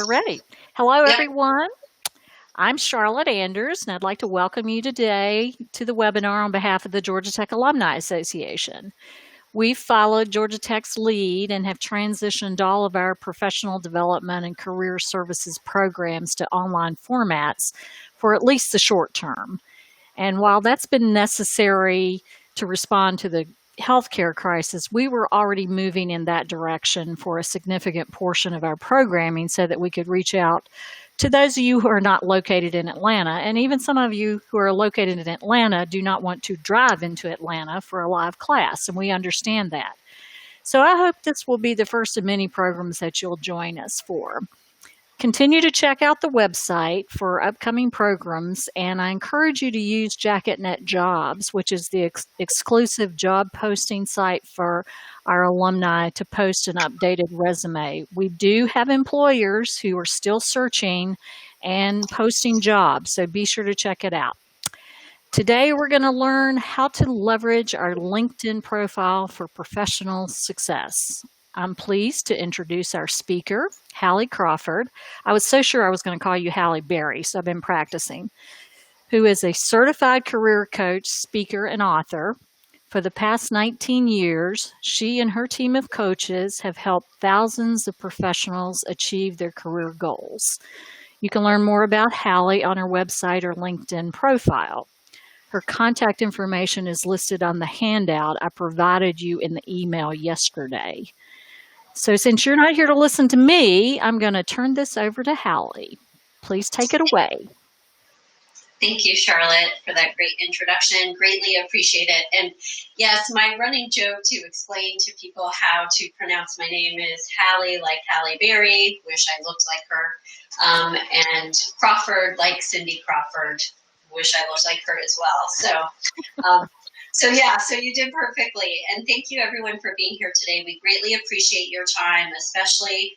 We're ready. Hello, Yep. everyone. I'm Charlotte Anders, and I'd like to welcome you today to the webinar on behalf of the Georgia Tech Alumni Association. We've followed Georgia Tech's lead and have transitioned all of our professional development and career services programs to online formats for at least the short term. And while that's been necessary to respond to the healthcare crisis, we were already moving in that direction for a significant portion of our programming so that we could reach out to those of you who are not located in Atlanta. And even some of you who are located in Atlanta do not want to drive into Atlanta for a live class, and we understand that. So I hope this will be the first of many programs that you'll join us for. Continue to check out the website for upcoming programs, and I encourage you to use JacketNet Jobs, which is the exclusive job posting site for our alumni to post an updated resume. We do have employers who are still searching and posting jobs, so be sure to check it out. Today, we're going to learn how to leverage our LinkedIn profile for professional success. I'm pleased to introduce our speaker, Hallie Crawford. I was so sure I was going to call you Halle Berry, so I've been practicing, who is a certified career coach, speaker, and author. For the past 19 years, she and her team of coaches have helped thousands of professionals achieve their career goals. You can learn more about Hallie on her website or LinkedIn profile. Her contact information is listed on the handout I provided you in the email yesterday. So since you're not here to listen to me, I'm going to turn this over to Hallie. Please take it away. Thank you, Charlotte, for that great introduction. Greatly appreciate it. And yes, my running joke to explain to people how to pronounce my name is Hallie, like Halle Berry. Wish I looked like her. And Crawford, like Cindy Crawford. Wish I looked like her as well. So you did perfectly. And thank you, everyone, for being here today. We greatly appreciate your time, especially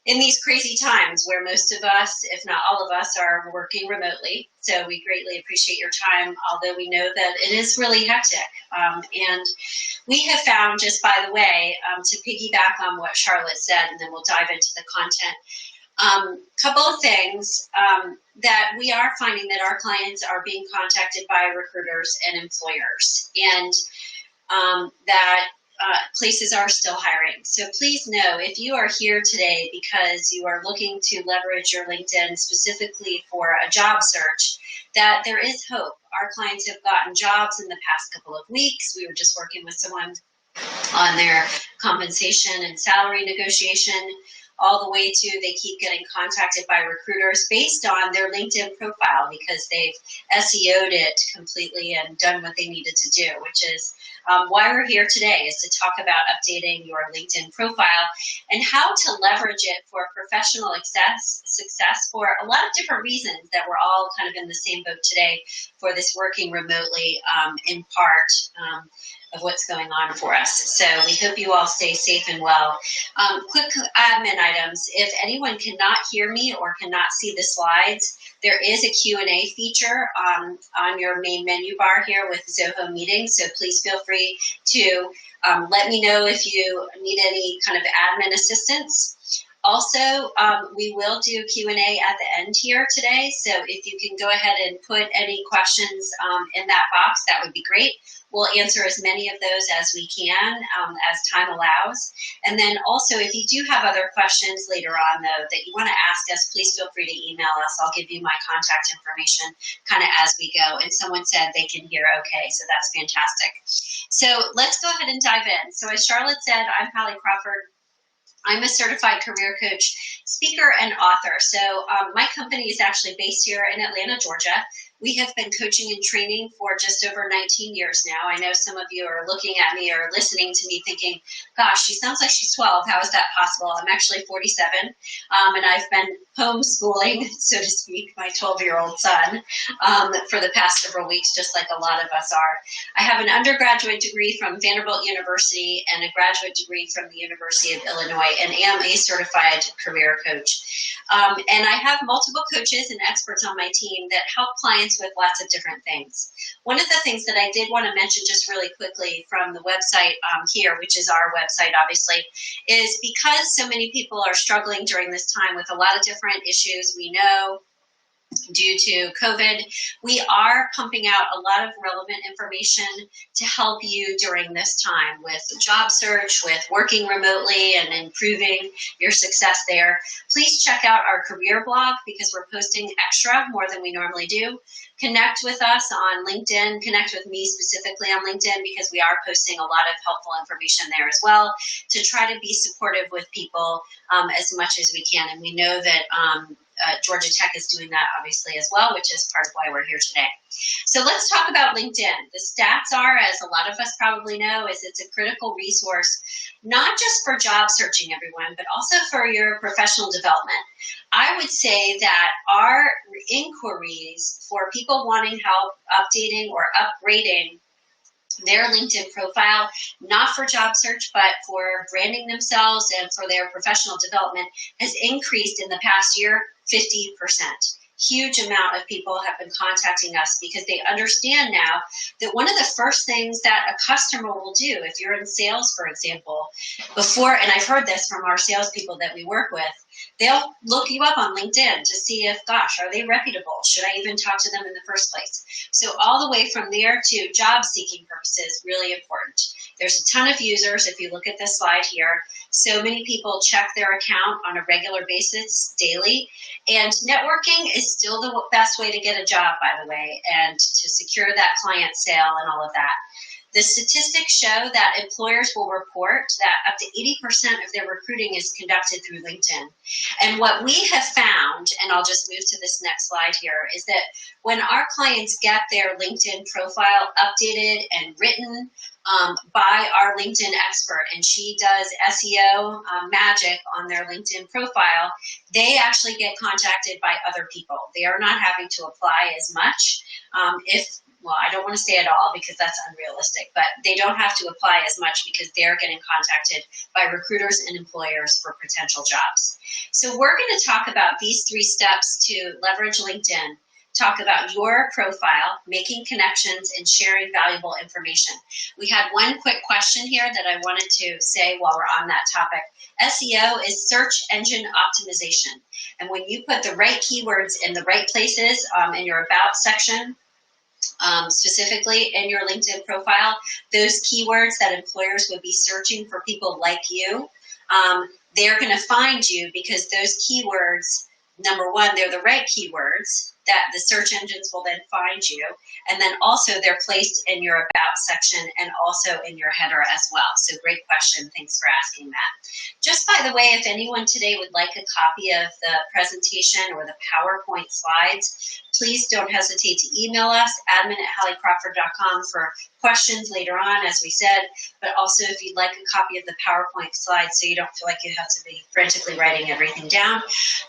in these crazy times where most of us, if not all of us, are working remotely. So we greatly appreciate your time, although we know that it is really hectic. And we have found, just by the way, to piggyback on what Charlotte said, and then we'll dive into the content, couple of things that we are finding that our clients are being contacted by recruiters and employers, and that places are still hiring. So please know, if you are here today because you are looking to leverage your LinkedIn specifically for a job search, that there is hope. Our clients have gotten jobs in the past couple of weeks. We were just working with someone on their compensation and salary negotiation, all the way to they keep getting contacted by recruiters based on their LinkedIn profile because they've SEO'd it completely and done what they needed to do, which is why we're here today, is to talk about updating your LinkedIn profile and how to leverage it for professional success for a lot of different reasons that we're all kind of in the same boat today for this working remotely in part of what's going on for us. So we hope you all stay safe and well. Quick admin items. If anyone cannot hear me or cannot see the slides, there is a Q&A feature on your main menu bar here with Zoho Meetings. So please feel free to let me know if you need any kind of admin assistance. Also, we will do Q&A at the end here today. So if you can go ahead and put any questions in that box, that would be great. We'll answer as many of those as we can as time allows. And then also, if you do have other questions later on, though, that you want to ask us, please feel free to email us. I'll give you my contact information kind of as we go. And someone said they can hear okay, so that's fantastic. So let's go ahead and dive in. So as Charlotte said, I'm Hallie Crawford. I'm a certified career coach, speaker, and author. So my company is actually based here in Atlanta, Georgia. We have been coaching and training for just over 19 years now. I know some of you are looking at me or listening to me thinking, gosh, she sounds like she's 12. How is that possible? I'm actually 47, and I've been homeschooling, so to speak, my 12-year-old son for the past several weeks, just like a lot of us are. I have an undergraduate degree from Vanderbilt University and a graduate degree from the University of Illinois, and am a certified career coach. And I have multiple coaches and experts on my team that help clients clients with lots of different things. One of the things that I did want to mention just really quickly from the website here, which is our website obviously, is because so many people are struggling during this time with a lot of different issues we know due to COVID, we are pumping out a lot of relevant information to help you during this time with job search, with working remotely and improving your success there. Please check out our career blog because we're posting extra more than we normally do. Connect with us on LinkedIn. Connect with me specifically on LinkedIn because we are posting a lot of helpful information there as well to try to be supportive with people as much as we can. And we know that Georgia Tech is doing that obviously as well, which is part of why we're here today. So let's talk about LinkedIn. The stats are, as a lot of us probably know, is it's a critical resource, not just for job searching, everyone, but also for your professional development. I would say that our inquiries for people wanting help updating or upgrading their LinkedIn profile, not for job search, but for branding themselves and for their professional development, has increased in the past year 50%. Huge amount of people have been contacting us because they understand now that one of the first things that a customer will do, if you're in sales, for example, before, and I've heard this from our salespeople that we work with, they'll look you up on LinkedIn to see if, gosh, are they reputable? Should I even talk to them in the first place? So all the way from there to job seeking purposes, really important. There's a ton of users. If you look at this slide here, so many people check their account on a regular basis daily. And networking is still the best way to get a job, by the way, and to secure that client sale and all of that. The statistics show that employers will report that up to 80% of their recruiting is conducted through LinkedIn. And what we have found, and I'll just move to this next slide here, is that when our clients get their LinkedIn profile updated and written by our LinkedIn expert, and she does SEO magic on their LinkedIn profile, they actually get contacted by other people. They are not having to apply as much. Well, I don't want to say it all because that's unrealistic, but they don't have to apply as much because they're getting contacted by recruiters and employers for potential jobs. So we're going to talk about these 3 steps to leverage LinkedIn. Talk about your profile, making connections, and sharing valuable information. We had one quick question here that I wanted to say while we're on that topic. SEO is search engine optimization. And when you put the right keywords in the right places in your About section, specifically in your LinkedIn profile, those keywords that employers would be searching for people like you, they're going to find you because those keywords, number one, they're the right keywords that the search engines will then find you. And then also they're placed in your About section and also in your header as well. So great question. Thanks for asking that. Just by the way, if anyone today would like a copy of the presentation or the PowerPoint slides, please don't hesitate to email us, admin@halliecrawford.com for questions later on, as we said, but also if you'd like a copy of the PowerPoint slides so you don't feel like you have to be frantically writing everything down,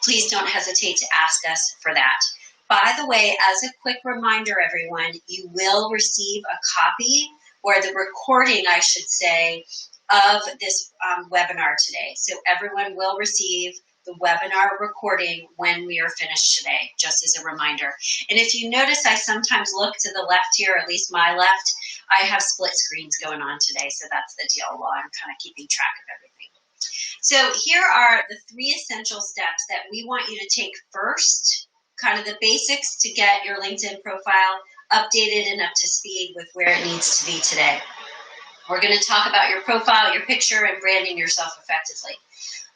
please don't hesitate to ask us for that. By the way, as a quick reminder, everyone, you will receive a copy, or the recording, I should say, of this webinar today. So everyone will receive the webinar recording when we are finished today, just as a reminder. And if you notice, I sometimes look to the left here, at least my left. I have split screens going on today, so that's the deal while I'm kind of keeping track of everything. So here are the 3 essential steps that we want you to take first, kind of the basics to get your LinkedIn profile updated and up to speed with where it needs to be today. We're going to talk about your profile, your picture, and branding yourself effectively.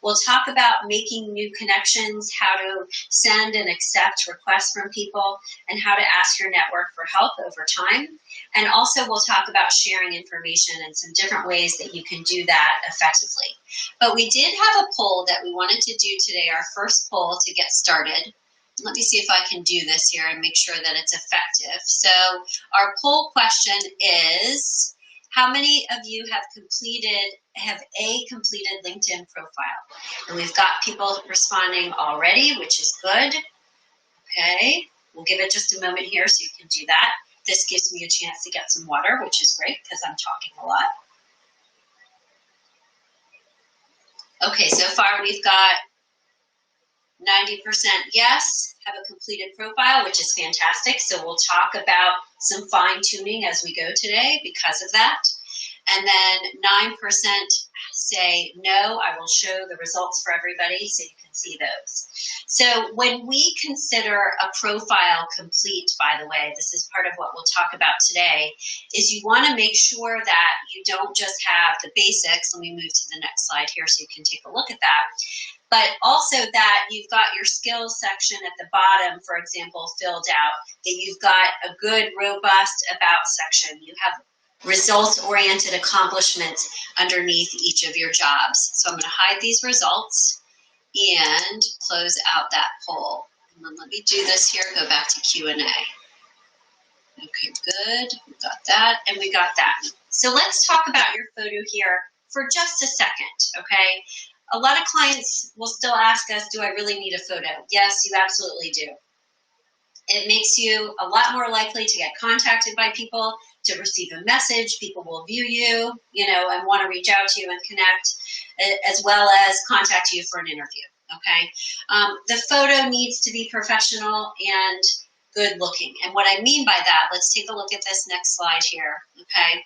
We'll talk about making new connections, how to send and accept requests from people, and how to ask your network for help over time. And also we'll talk about sharing information and some different ways that you can do that effectively. But we did have a poll that we wanted to do today, our first poll to get started. Let me see if I can do this here and make sure that it's effective. So our poll question is, how many of you have a completed LinkedIn profile? And we've got people responding already, which is good. Okay, we'll give it just a moment here so you can do that. This gives me a chance to get some water, which is great because I'm talking a lot. Okay, so far we've got 90% yes. have a completed profile, which is fantastic. So we'll talk about some fine tuning as we go today because of that. And then 9% say no. I will show the results for everybody so you can see those. So when we consider a profile complete, by the way, this is part of what we'll talk about today, is you want to make sure that you don't just have the basics. Let me move to the next slide here so you can take a look at that. But also that you've got your skills section at the bottom, for example, filled out, that you've got a good, robust about section. You have results-oriented accomplishments underneath each of your jobs. So I'm going to hide these results and close out that poll. And then let me do this here, go back to Q&A. Okay, good. We got that, and we got that. So let's talk about your photo here for just a second, okay? A lot of clients will still ask us, do I really need a photo? Yes, you absolutely do. It makes you a lot more likely to get contacted by people, to receive a message. People will view you, and want to reach out to you and connect, as well as contact you for an interview, okay? The photo needs to be professional and good looking. And what I mean by that, let's take a look at this next slide here, okay?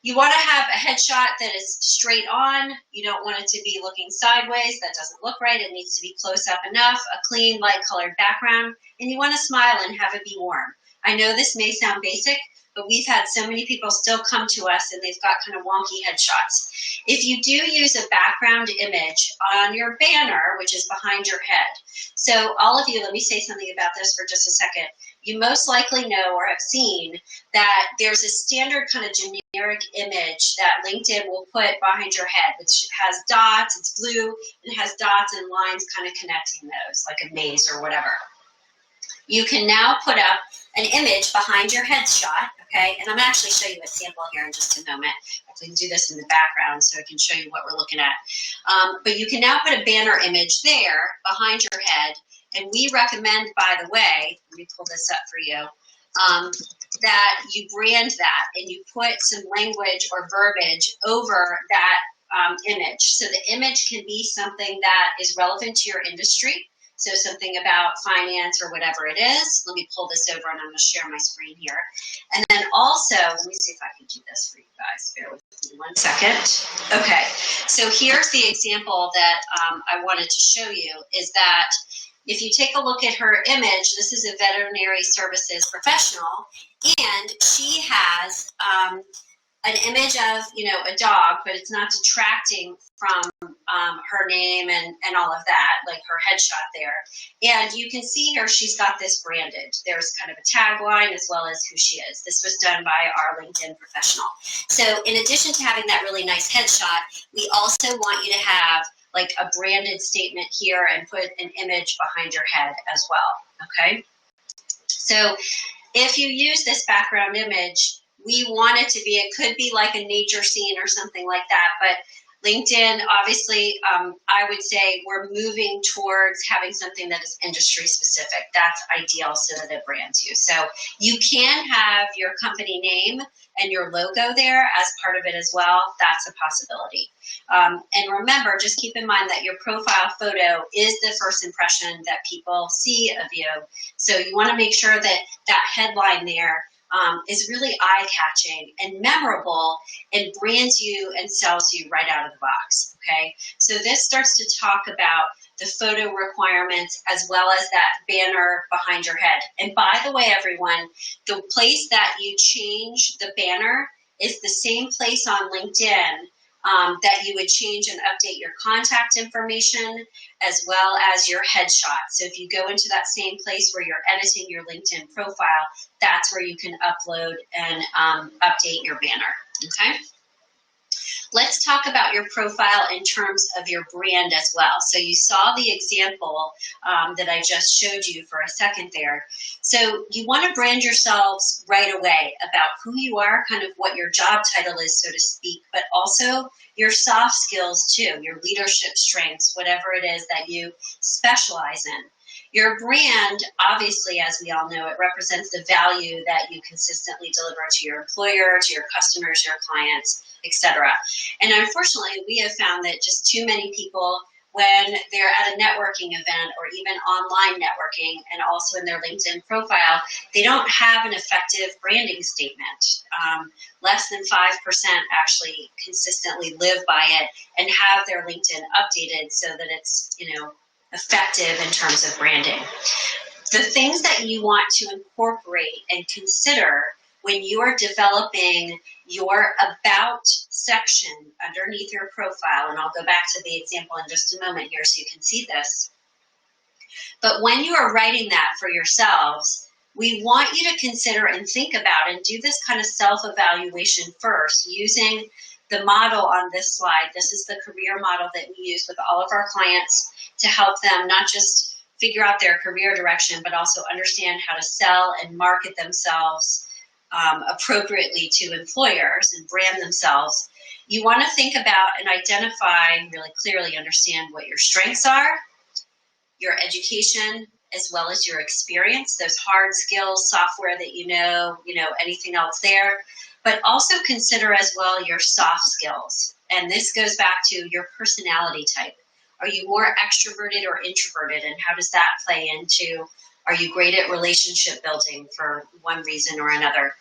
You want to have a headshot that is straight on. You don't want it to be looking sideways. That doesn't look right. It needs to be close up enough, a clean, light colored background, and you want to smile and have it be warm. I know this may sound basic, but we've had so many people still come to us and they've got kind of wonky headshots. If you do use a background image on your banner, which is behind your head, so all of you, let me say something about this for just a second. You most likely know or have seen that there's a standard kind of generic image that LinkedIn will put behind your head, which has dots, it's blue, and it has dots and lines kind of connecting those, like a maze or whatever. You can now put up an image behind your headshot, okay? And I'm going to actually show you a sample here in just a moment. I can do this in the background so I can show you what we're looking at. But you can now put a banner image there behind your head. And we recommend, by the way, let me pull this up for you, that you brand that and you put some language or verbiage over that image. So the image can be something that is relevant to your industry. So something about finance or whatever it is. Let me pull this over and I'm going to share my screen here. And then also, let me see if I can do this for you guys. Bear with me 1 second. Okay, so here's the example that I wanted to show you is that if you take a look at her image, this is a veterinary services professional, and she has an image of, a dog, but it's not detracting from her name and all of that, like her headshot there. And you can see here she's got this branded. There's kind of a tagline as well as who she is. This was done by our LinkedIn professional. So in addition to having that really nice headshot, we also want you to have like a branded statement here and put an image behind your head as well, okay? So if you use this background image, we want it to be, it could be like a nature scene or something like that, but LinkedIn, obviously, I would say we're moving towards having something that is industry specific. That's ideal so that it brands you. So you can have your company name and your logo there as part of it as well. That's a possibility. And remember, just keep in mind that your profile photo is the first impression that people see of you. So you want to make sure that that headline there is really eye-catching and memorable and brands you and sells you right out of the box, okay? So this starts to talk about the photo requirements as well as that banner behind your head. And by the way, everyone, the place that you change the banner is the same place on LinkedIn that you would change and update your contact information as well as your headshot. So if you go into that same place where you're editing your LinkedIn profile, that's where you can upload and update your banner, okay? Let's talk about your profile in terms of your brand as well. So you saw the example that I just showed you for a second there. So you want to brand yourselves right away about who you are, kind of what your job title is, so to speak, but also your soft skills too, your leadership strengths, whatever it is that you specialize in. Your brand, obviously, as we all know, it represents the value that you consistently deliver to your employer, to your customers, your clients, etc. And unfortunately, we have found that just too many people when they're at a networking event or even online networking, and also in their LinkedIn profile, they don't have an effective branding statement. Less than 5% actually consistently live by it and have their LinkedIn updated so that it's, effective in terms of branding. The things that you want to incorporate and consider when you're developing your About section underneath your profile, and I'll go back to the example in just a moment here so you can see this. But when you are writing that for yourselves, we want you to consider and think about and do this kind of self-evaluation first using the model on this slide. This is the career model that we use with all of our clients to help them not just figure out their career direction, but also understand how to sell and market themselves appropriately to employers and brand themselves. You want to think about and identify, really clearly understand what your strengths are, your education, as well as your experience, those hard skills, software that anything else there, but also consider as well your soft skills. And this goes back to your personality type. Are you more extroverted or introverted? And how does that play into, are you great at relationship building for one reason or another?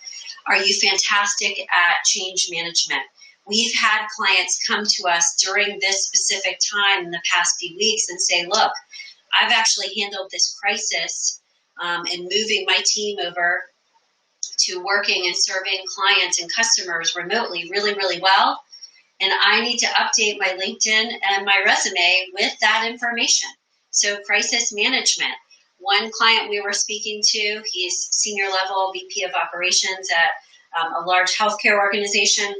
Are you fantastic at change management? We've had clients come to us during this specific time in the past few weeks and say, look, I've actually handled this crisis and moving my team over to working and serving clients and customers remotely really, really well. And I need to update my LinkedIn and my resume with that information. So crisis management. One client we were speaking to, he's senior level VP of operations at a large healthcare organization.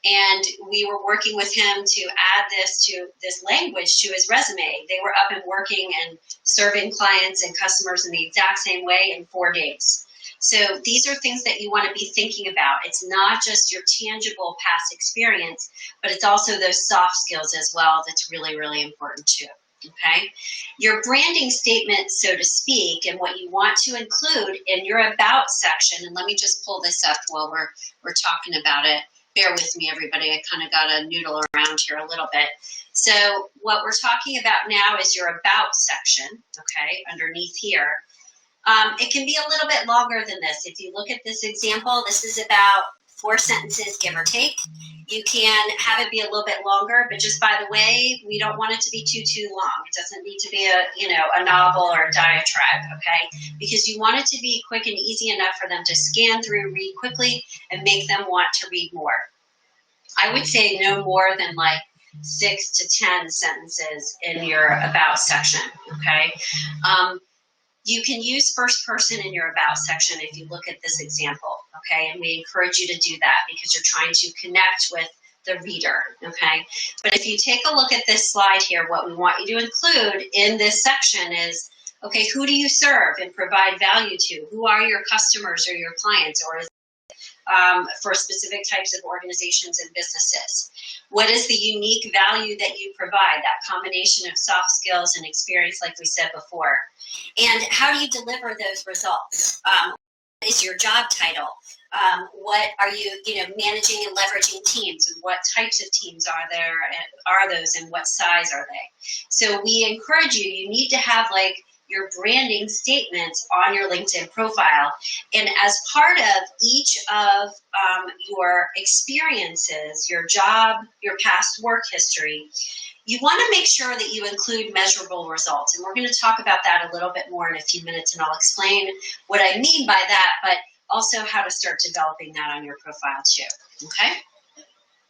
And we were working with him to add this language to his resume. They were up and working and serving clients and customers in the exact same way in 4 days. So these are things that you want to be thinking about. It's not just your tangible past experience, but it's also those soft skills as well that's really, really important too. Okay? Your branding statement, so to speak, and what you want to include in your About section, and let me just pull this up while we're talking about it. Bear with me, everybody. I kind of got to noodle around here a little bit. So what we're talking about now is your About section, okay, underneath here. It can be a little bit longer than this. If you look at this example, this is about 4 sentences, give or take. You can have it be a little bit longer, but just by the way, we don't want it to be too long. It doesn't need to be a novel or a diatribe, okay? Because you want it to be quick and easy enough for them to scan through, read quickly, and make them want to read more. I would say no more than like 6 to 10 sentences in your About section, okay? You can use first person in your About section if you look at this example, okay? And we encourage you to do that because you're trying to connect with the reader, okay? But if you take a look at this slide here, what we want you to include in this section is, okay, who do you serve and provide value to? Who are your customers or your clients, or for specific types of organizations and businesses? What is the unique value that you provide, that combination of soft skills and experience like we said before? And how do you deliver those results? What is your job title? What are you, managing and leveraging teams? And what types of teams are those and what size are they? So we encourage you need to have your branding statements on your LinkedIn profile. And as part of each of your experiences, your job, your past work history, you want to make sure that you include measurable results. And we're going to talk about that a little bit more in a few minutes, and I'll explain what I mean by that, but also how to start developing that on your profile too, okay?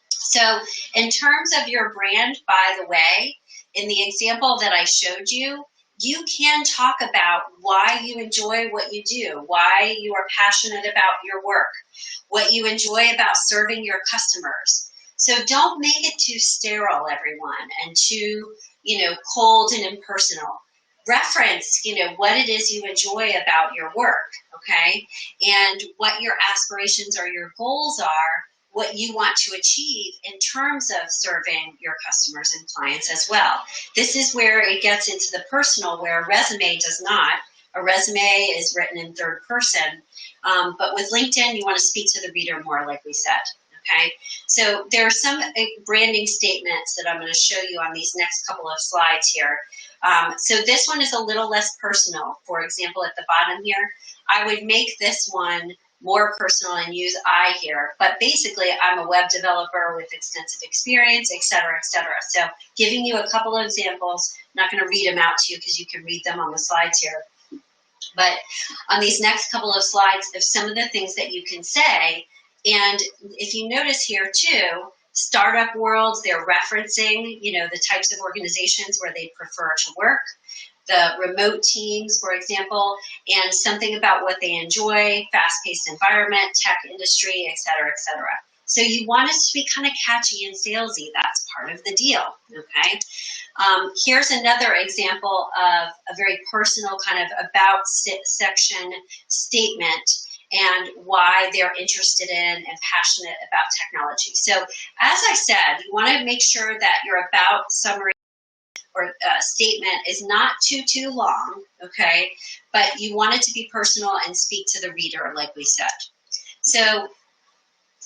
So in terms of your brand, by the way, in the example that I showed you, you can talk about why you enjoy what you do, why you are passionate about your work, what you enjoy about serving your customers. So don't make it too sterile, everyone, and too, cold and impersonal. Reference, what it is you enjoy about your work, okay? And what your aspirations or your goals are, what you want to achieve in terms of serving your customers and clients as well. This is where it gets into the personal, where a resume does not. A resume is written in third person, but with LinkedIn, you want to speak to the reader more, like we said, Okay, so there are some branding statements that I'm going to show you on these next couple of slides here. So this one is a little less personal. For example, at the bottom here, I would make this one more personal and use I here. But basically, I'm a web developer with extensive experience, et cetera, et cetera. So giving you a couple of examples, I'm not going to read them out to you because you can read them on the slides here. But on these next couple of slides, there's some of the things that you can say. And if you notice here too, startup worlds, they're referencing, the types of organizations where they prefer to work, the remote teams, for example, and something about what they enjoy, fast-paced environment, tech industry, et cetera, et cetera. So you want it to be kind of catchy and salesy. That's part of the deal, okay? Here's another example of a very personal kind of about section statement and why they're interested in and passionate about technology. So as I said, you want to make sure that your about summary or statement is not too long, okay? But you want it to be personal and speak to the reader, like we said. So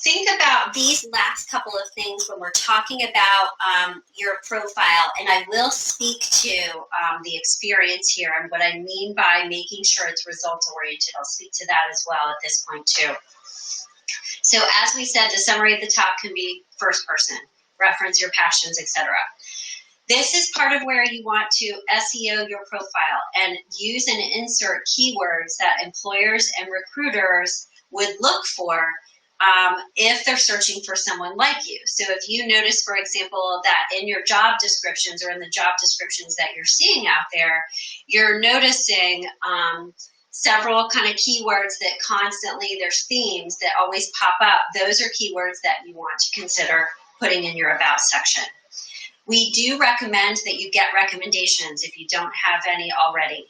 think about these last couple of things when we're talking about your profile, and I will speak to the experience here and what I mean by making sure it's results-oriented. I'll speak to that as well at this point too. So as we said, the summary at the top can be first person, reference your passions, etc. This is part of where you want to SEO your profile and use and insert keywords that employers and recruiters would look for if they're searching for someone like you. So if you notice, for example, that in your job descriptions or in the job descriptions that you're seeing out there, you're noticing several kind of keywords that constantly, there's themes that always pop up. Those are keywords that you want to consider putting in your about section. We do recommend that you get recommendations if you don't have any already.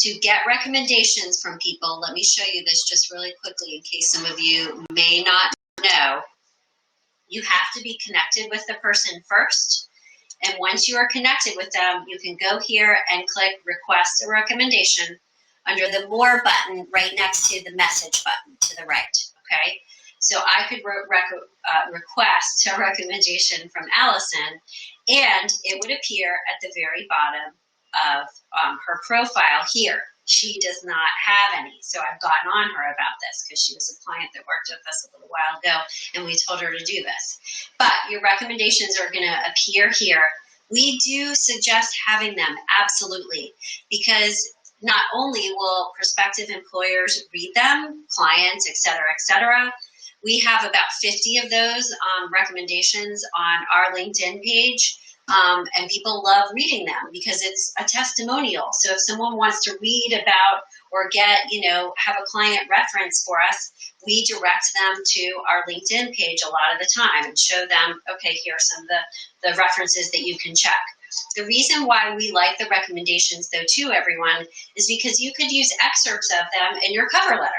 To get recommendations from people, let me show you this just really quickly in case some of you may not know. You have to be connected with the person first. And once you are connected with them, you can go here and click Request a Recommendation under the More button right next to the Message button to the right, okay? So I could request a recommendation from Allison, and it would appear at the very bottom of her profile here. She does not have any, so I've gotten on her about this because she was a client that worked with us a little while ago, and we told her to do this. But your recommendations are going to appear here. We do suggest having them, absolutely, because not only will prospective employers read them, clients, et cetera, we have about 50 of those recommendations on our LinkedIn page. And people love reading them because it's a testimonial. So if someone wants to read about or get, have a client reference for us, we direct them to our LinkedIn page a lot of the time and show them, okay, here are some of the references that you can check. The reason why we like the recommendations, though, too, everyone, is because you could use excerpts of them in your cover letter.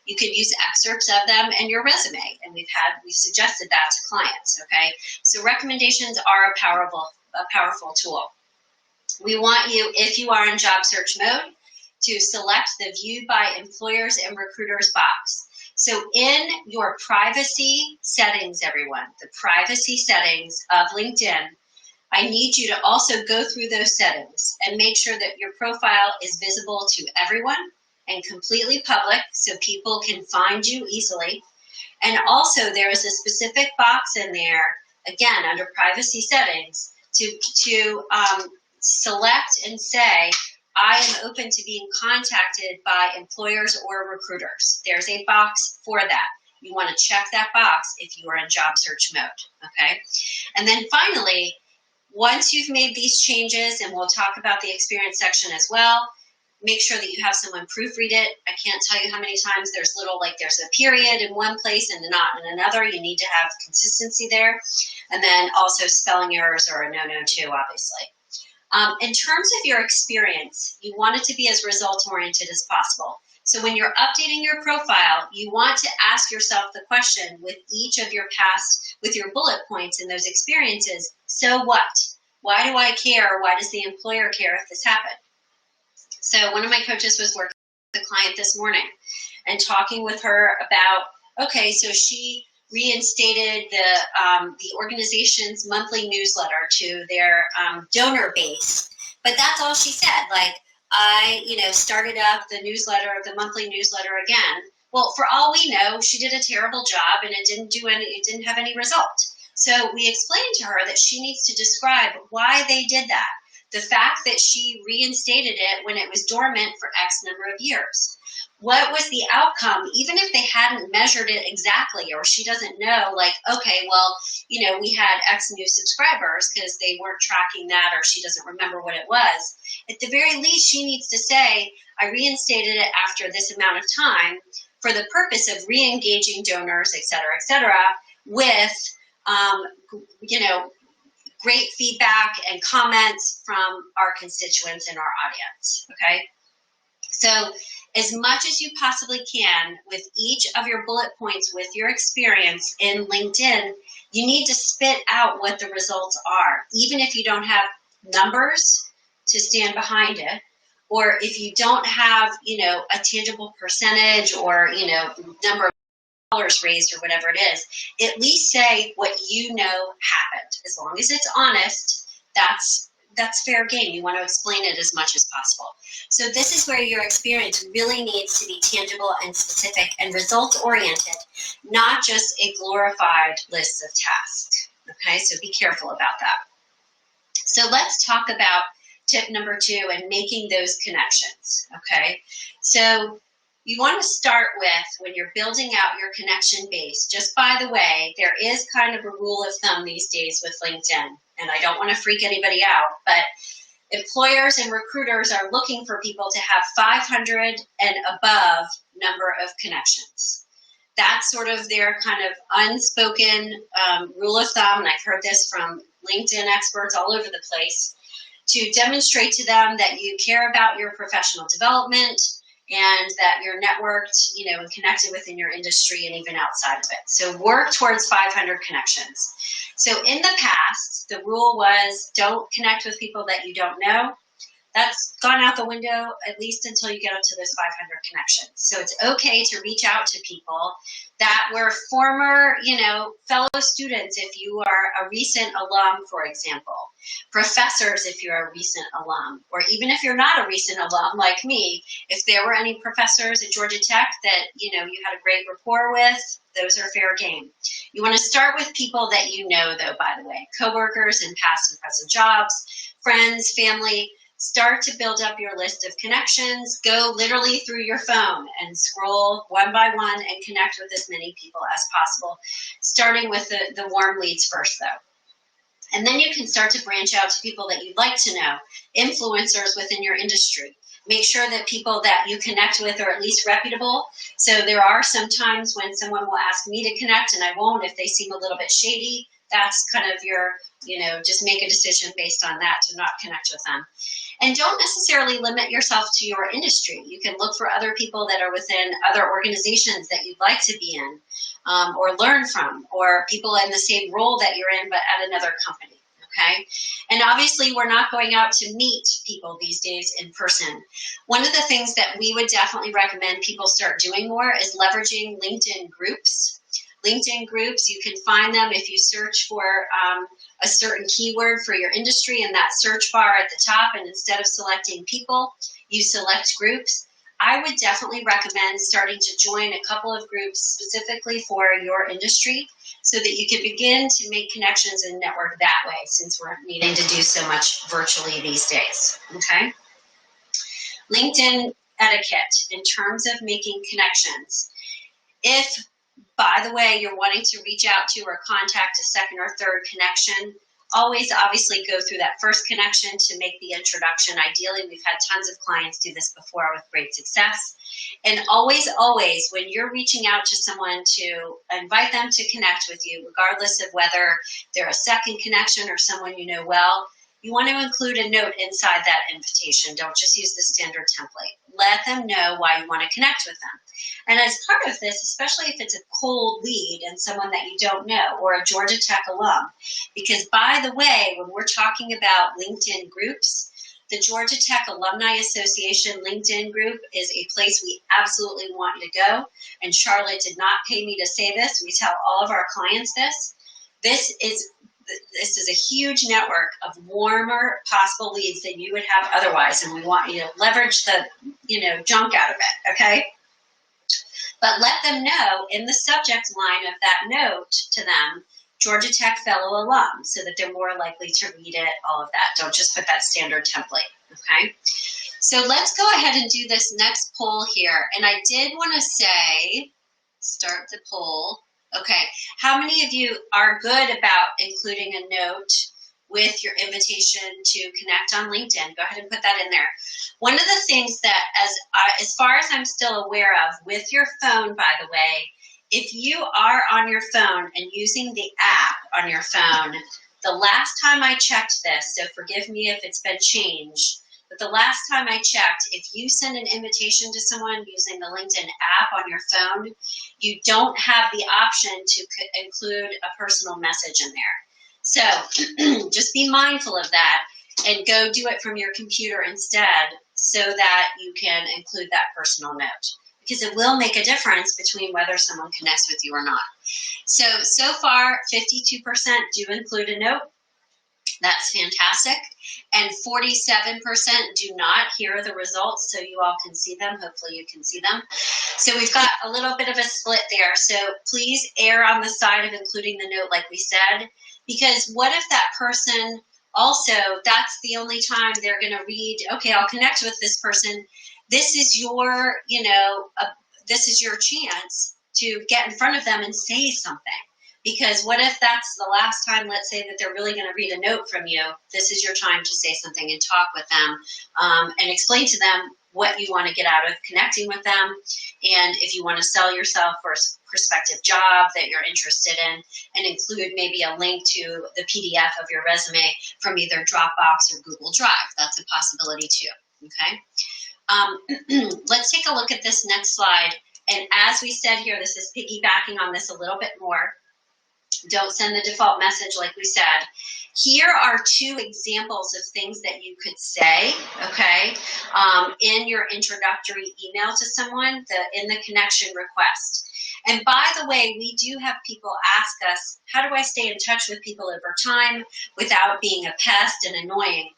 You could use excerpts of them in your resume, and we've suggested that to clients, okay? So recommendations are a powerful tool. We want you, if you are in job search mode, to select the View by Employers and Recruiters box. So in your privacy settings, everyone, the privacy settings of LinkedIn, I need you to also go through those settings and make sure that your profile is visible to everyone and completely public so people can find you easily. And also there is a specific box in there, again, under privacy settings, to select and say, I am open to being contacted by employers or recruiters. There's a box for that. You want to check that box if you are in job search mode, okay? And then finally, once you've made these changes, and we'll talk about the experience section as well, make sure that you have someone proofread it. I can't tell you how many times there's a period in one place and not in another. You need to have consistency there. And then also spelling errors are a no-no too, obviously. In terms of your experience, you want it to be as results-oriented as possible. So when you're updating your profile, you want to ask yourself the question with each of your with your bullet points in those experiences, so what? Why do I care? Why does the employer care if this happened? So one of my coaches was working with a client this morning and talking with her about, okay, so she reinstated the organization's monthly newsletter to their donor base. But that's all she said. Like, I, started up the newsletter, the monthly newsletter again. Well, for all we know, she did a terrible job and it didn't have any result. So we explained to her that she needs to describe why they did that. The fact that she reinstated it when it was dormant for X number of years. What was the outcome, even if they hadn't measured it exactly, or she doesn't know, like, okay, well, we had X new subscribers because they weren't tracking that, or she doesn't remember what it was. At the very least, she needs to say, I reinstated it after this amount of time for the purpose of re-engaging donors, et cetera, with, great feedback and comments from our constituents and our audience, okay? So as much as you possibly can with each of your bullet points with your experience in LinkedIn, you need to spit out what the results are, even if you don't have numbers to stand behind it, or if you don't have, a tangible percentage or, number of dollars raised or whatever it is, at least say what happened. As long as it's honest, that's fair game. You want to explain it as much as possible. So this is where your experience really needs to be tangible and specific and result-oriented, not just a glorified list of tasks. Okay, so be careful about that. So let's talk about tip number 2 and making those connections. Okay, so you want to start with, when you're building out your connection base, just by the way, there is kind of a rule of thumb these days with LinkedIn, and I don't want to freak anybody out, but employers and recruiters are looking for people to have 500 and above number of connections. That's sort of their kind of unspoken rule of thumb, and I've heard this from LinkedIn experts all over the place, to demonstrate to them that you care about your professional development, and that you're networked, and connected within your industry and even outside of it. So work towards 500 connections. So in the past, the rule was don't connect with people that you don't know. That's gone out the window, at least until you get up to those 500 connections. So it's okay to reach out to people that were former, fellow students if you are a recent alum, for example. Professors if you're a recent alum. Or even if you're not a recent alum like me, if there were any professors at Georgia Tech that, you had a great rapport with, those are fair game. You want to start with people that you know, though, by the way. Coworkers in past and present jobs, friends, family. Start to build up your list of connections. Go literally through your phone and scroll one by one and connect with as many people as possible, starting with the warm leads first, though. And then you can start to branch out to people that you'd like to know, influencers within your industry. Make sure that people that you connect with are at least reputable. So there are some times when someone will ask me to connect and I won't if they seem a little bit shady. That's kind of your, just make a decision based on that to not connect with them. And don't necessarily limit yourself to your industry. You can look for other people that are within other organizations that you'd like to be in, or learn from, or people in the same role that you're in but at another company. Okay. And obviously we're not going out to meet people these days in person. One of the things that we would definitely recommend people start doing more is leveraging LinkedIn groups. LinkedIn groups, you can find them if you search for a certain keyword for your industry in that search bar at the top, and instead of selecting people, you select groups. I would definitely recommend starting to join a couple of groups specifically for your industry so that you can begin to make connections and network that way, since we're needing to do so much virtually these days, okay? LinkedIn etiquette in terms of making connections. If, by the way, you're wanting to reach out to or contact a second or third connection, always obviously go through that first connection to make the introduction. Ideally, we've had tons of clients do this before with great success. And always, when you're reaching out to someone to invite them to connect with you, regardless of whether they're a second connection or someone you know well, you want to include a note inside that invitation. Don't just use the standard template. Let them know why you want to connect with them. And as part of this, especially if it's a cold lead and someone that you don't know, or a Georgia Tech alum, because by the way, when we're talking about LinkedIn groups, The Georgia Tech Alumni Association LinkedIn group is a place we absolutely want you to go. And Charlotte did not pay me to say this. We tell all of our clients this. This is a huge network of warmer possible leads than you would have otherwise. And we want you to leverage the, junk out of it. Okay. But let them know in the subject line of that note to them, Georgia Tech fellow alum, so that they're more likely to read it, all of that. Don't just put that standard template, okay? So let's go ahead and do this next poll here. And I did want to say, start the poll. Okay, how many of you are good about including a note with your invitation to connect on LinkedIn? Go ahead and put that in there. One of the things that, as far as I'm still aware of, with your phone, by the way, if you are on your phone and using the app on your phone, the last time I checked this, so forgive me if it's been changed, but the last time I checked, if you send an invitation to someone using the LinkedIn app on your phone, you don't have the option to include a personal message in there. So just be mindful of that and go do it from your computer instead so that you can include that personal note, because it will make a difference between whether someone connects with you or not. So far, 52% do include a note. That's fantastic. And 47% do not. Here are the results so you all can see them. Hopefully you can see them. So we've got a little bit of a split there. So please err on the side of including the note like we said, because what if that person also, that's the only time they're going to read, okay, I'll connect with this person. This is your, this is your chance to get in front of them and say something. Because what if that's the last time, let's say that they're really going to read a note from you, this is your time to say something and talk with them and explain to them what you want to get out of connecting with them. And if you want to sell yourself for a prospective job that you're interested in, and include maybe a link to the PDF of your resume from either Dropbox or Google Drive. That's a possibility too, okay? Let's take a look at this next slide. And as we said here, this is piggybacking on this a little bit more. Don't send the default message like we said. Here are two examples of things that you could say, okay, in your introductory email to someone, in the connection request. And by the way, we do have people ask us, how do I stay in touch with people over time without being a pest and annoying?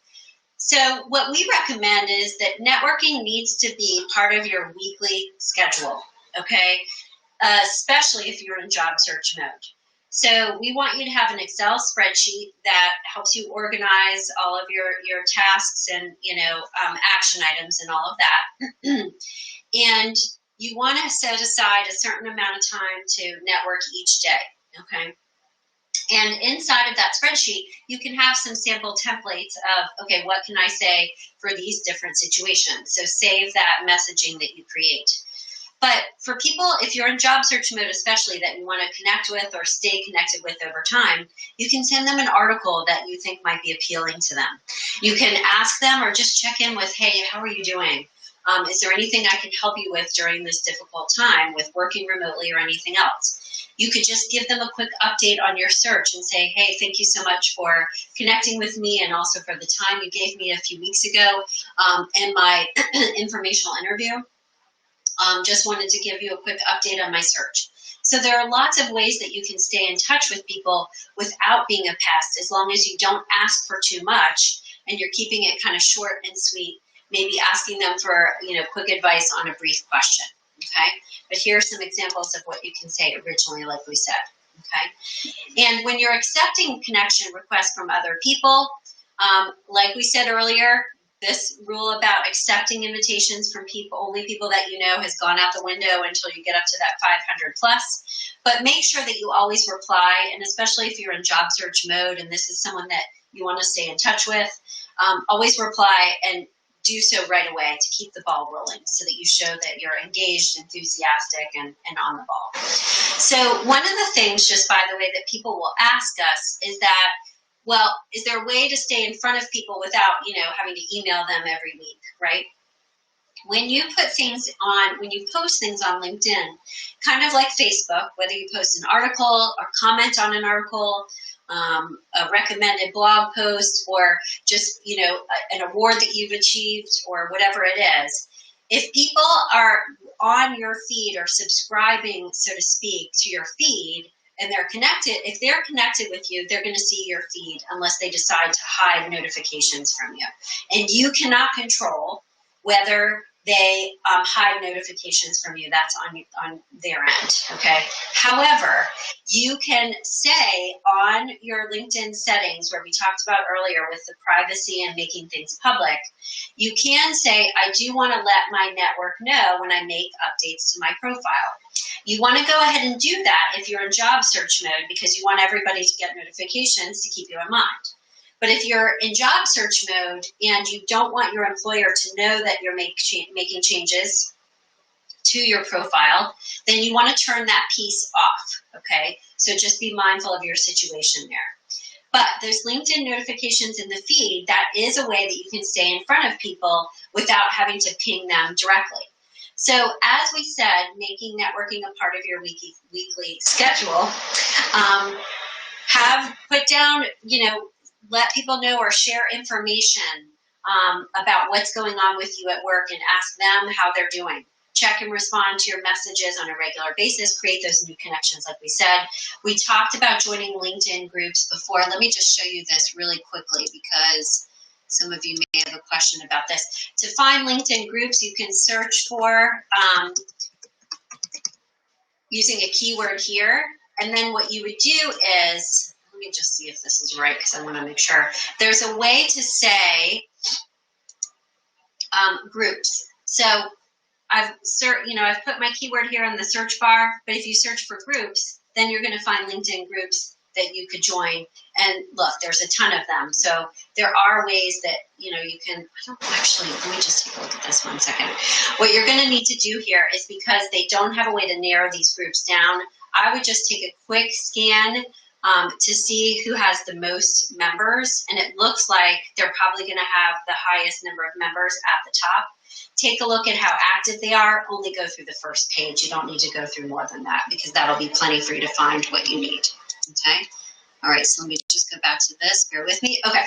So what we recommend is that networking needs to be part of your weekly schedule, okay, especially if you're in job search mode. So we want you to have an Excel spreadsheet that helps you organize all of your tasks and, action items and all of that. And you want to set aside a certain amount of time to network each day, okay? And inside of that spreadsheet, you can have some sample templates of, okay, what can I say for these different situations? So save that messaging that you create. But for people, if you're in job search mode, especially that you want to connect with or stay connected with over time, you can send them an article that you think might be appealing to them. You can ask them or just check in with, hey, how are you doing? Is there anything I can help you with during this difficult time with working remotely or anything else? You could just give them a quick update on your search and say, hey, thank you so much for connecting with me and also for the time you gave me a few weeks ago in my informational interview. Just wanted to give you a quick update on my search. So there are lots of ways that you can stay in touch with people without being a pest, as long as you don't ask for too much and you're keeping it kind of short and sweet, maybe asking them for quick advice on a brief question, okay? But here are some examples of what you can say originally, like we said, okay? And when you're accepting connection requests from other people, like we said earlier, this rule about accepting invitations from only people that you know has gone out the window until you get up to that 500 plus. But make sure that you always reply, and especially if you're in job search mode and this is someone that you want to stay in touch with, always reply and do so right away to keep the ball rolling so that you show that you're engaged, enthusiastic, and on the ball. So one of the things, just by the way, that people will ask us is that, well, is there a way to stay in front of people without, having to email them every week, right? When you post things on LinkedIn, kind of like Facebook, whether you post an article or comment on an article, a recommended blog post, or just, an award that you've achieved, or whatever it is. If people are on your feed or subscribing, so to speak, to your feed, and if they're connected with you, they're going to see your feed unless they decide to hide notifications from you. And you cannot control whether they hide notifications from you. That's on their end, okay? However, you can say on your LinkedIn settings, where we talked about earlier with the privacy and making things public, you can say, I do want to let my network know when I make updates to my profile. You want to go ahead and do that if you're in job search mode, because you want everybody to get notifications to keep you in mind. But if you're in job search mode and you don't want your employer to know that you're making changes to your profile, then you want to turn that piece off, okay? So just be mindful of your situation there. But there's LinkedIn notifications in the feed. That is a way that you can stay in front of people without having to ping them directly. So as we said, making networking a part of your weekly schedule, put down, let people know or share information about what's going on with you at work, and ask them how they're doing. Check and respond to your messages on a regular basis. Create those new connections like we said. We talked about joining LinkedIn groups before. Let me just show you this really quickly, because some of you may have a question about this. To find LinkedIn groups, you can search for using a keyword here. And then what you would do is, let me just see if this is right, because I want to make sure. There's a way to say groups. So I've put my keyword here in the search bar, but if you search for groups, then you're going to find LinkedIn groups that you could join. And look, there's a ton of them. So there are ways that, you can, let me just take a look at this 1 second. What you're going to need to do here is, because they don't have a way to narrow these groups down, I would just take a quick scan to see who has the most members. And it looks like they're probably going to have the highest number of members at the top. Take a look at how active they are. Only go through the first page. You don't need to go through more than that, because that'll be plenty for you to find what you need. Okay? All right, so let me just go back to this. Bear with me. Okay.